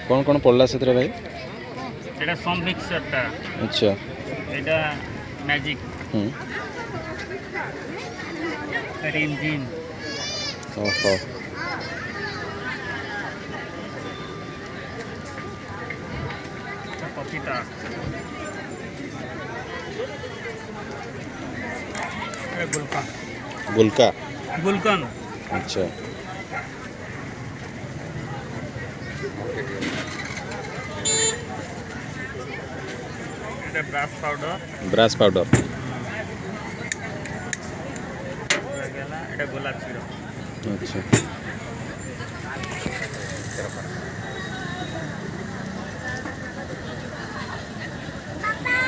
कौन कौन पड़ला से भाई? এটা সম মিক্সারটা, अच्छा। এটা ম্যাজিক, এটা ইঞ্জিন, ओहो। এটা কপিটা, এটা গুলকান। गुलका। গুলকান अच्छा। এটা ব্রাশ পাউডার, ब्रास पाउडर। এটা গোলাপ সিরাপ। अच्छा।